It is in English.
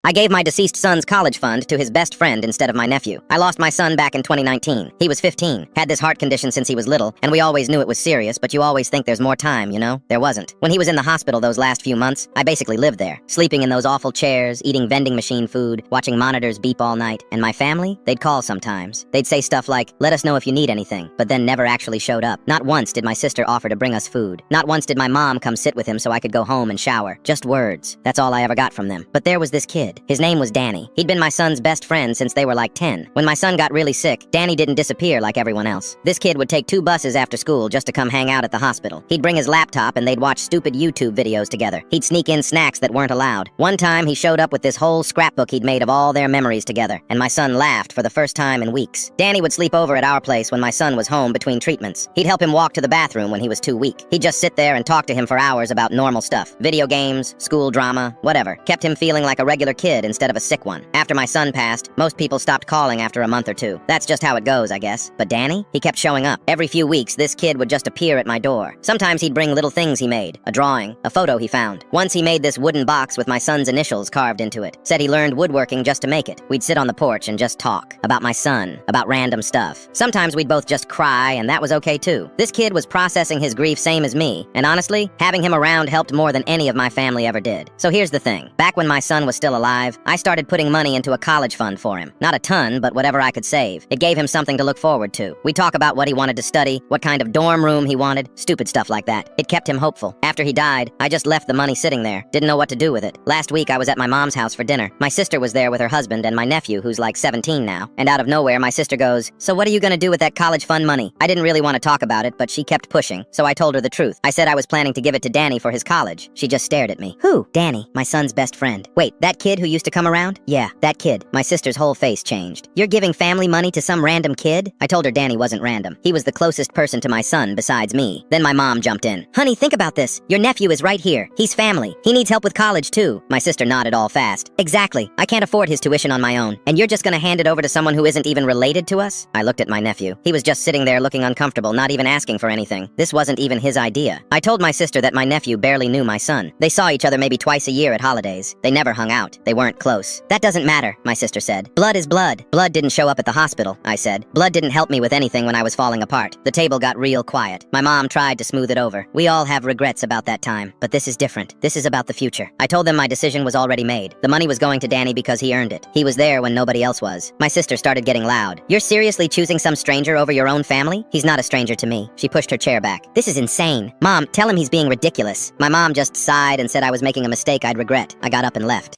I gave my deceased son's college fund to his best friend instead of my nephew. I lost my son back in 2019. He was 15, had this heart condition since he was little, and we always knew it was serious, but you always think there's more time, you know? There wasn't. When he was in the hospital those last few months, I basically lived there, sleeping in those awful chairs, eating vending machine food, watching monitors beep all night. And my family? They'd call sometimes. They'd say stuff like, "Let us know if you need anything," but then never actually showed up. Not once did my sister offer to bring us food. Not once did my mom come sit with him so I could go home and shower. Just words. That's all I ever got from them. But there was this kid. His name was Danny. He'd been my son's best friend since they were like 10. When my son got really sick, Danny didn't disappear like everyone else. This kid would take 2 buses after school just to come hang out at the hospital. He'd bring his laptop and they'd watch stupid YouTube videos together. He'd sneak in snacks that weren't allowed. One time he showed up with this whole scrapbook he'd made of all their memories together, and my son laughed for the first time in weeks. Danny would sleep over at our place when my son was home between treatments. He'd help him walk to the bathroom when he was too weak. He'd just sit there and talk to him for hours about normal stuff. Video games, school drama, whatever. Kept him feeling like a regular kid instead of a sick one. After my son passed, most people stopped calling after a month or 2. That's just how it goes, I guess. But Danny? He kept showing up. Every few weeks, this kid would just appear at my door. Sometimes he'd bring little things he made. A drawing, a photo he found. Once he made this wooden box with my son's initials carved into it. Said he learned woodworking just to make it. We'd sit on the porch and just talk. About my son. About random stuff. Sometimes we'd both just cry, and that was okay too. This kid was processing his grief same as me, and honestly, having him around helped more than any of my family ever did. So here's the thing. Back when my son was still alive, I started putting money into a college fund for him. Not a ton, but whatever I could save. It gave him something to look forward to. We'd talk about what he wanted to study, what kind of dorm room he wanted, stupid stuff like that. It kept him hopeful. After he died, I just left the money sitting there. Didn't know what to do with it. Last week I was at my mom's house for dinner. My sister was there with her husband and my nephew, who's like 17 now. And out of nowhere, my sister goes, "So what are you gonna do with that college fund money?" I didn't really want to talk about it, but she kept pushing, so I told her the truth. I said I was planning to give it to Danny for his college. She just stared at me. Who? Danny, my son's best friend. Wait, that kid who used to come around? Yeah, that kid. My sister's whole face changed. You're giving family money to some random kid? I told her Danny wasn't random. He was the closest person to my son besides me. Then my mom jumped in. "Honey, think about this. Your nephew is right here. He's family. He needs help with college too." My sister nodded all fast. "Exactly. I can't afford his tuition on my own. And you're just gonna hand it over to someone who isn't even related to us?" I looked at my nephew. He was just sitting there looking uncomfortable, not even asking for anything. This wasn't even his idea. I told my sister that my nephew barely knew my son. They saw each other maybe twice a year at holidays. They never hung out. They weren't close. "That doesn't matter," my sister said. "Blood is blood." "Blood didn't show up at the hospital," I said. "Blood didn't help me with anything when I was falling apart." The table got real quiet. My mom tried to smooth it over. "We all have regrets about that time, but this is different. This is about the future." I told them my decision was already made. The money was going to Danny because he earned it. He was there when nobody else was. My sister started getting loud. "You're seriously choosing some stranger over your own family?" "He's not a stranger to me." She pushed her chair back. "This is insane. Mom, tell him he's being ridiculous." My mom just sighed and said I was making a mistake I'd regret. I got up and left.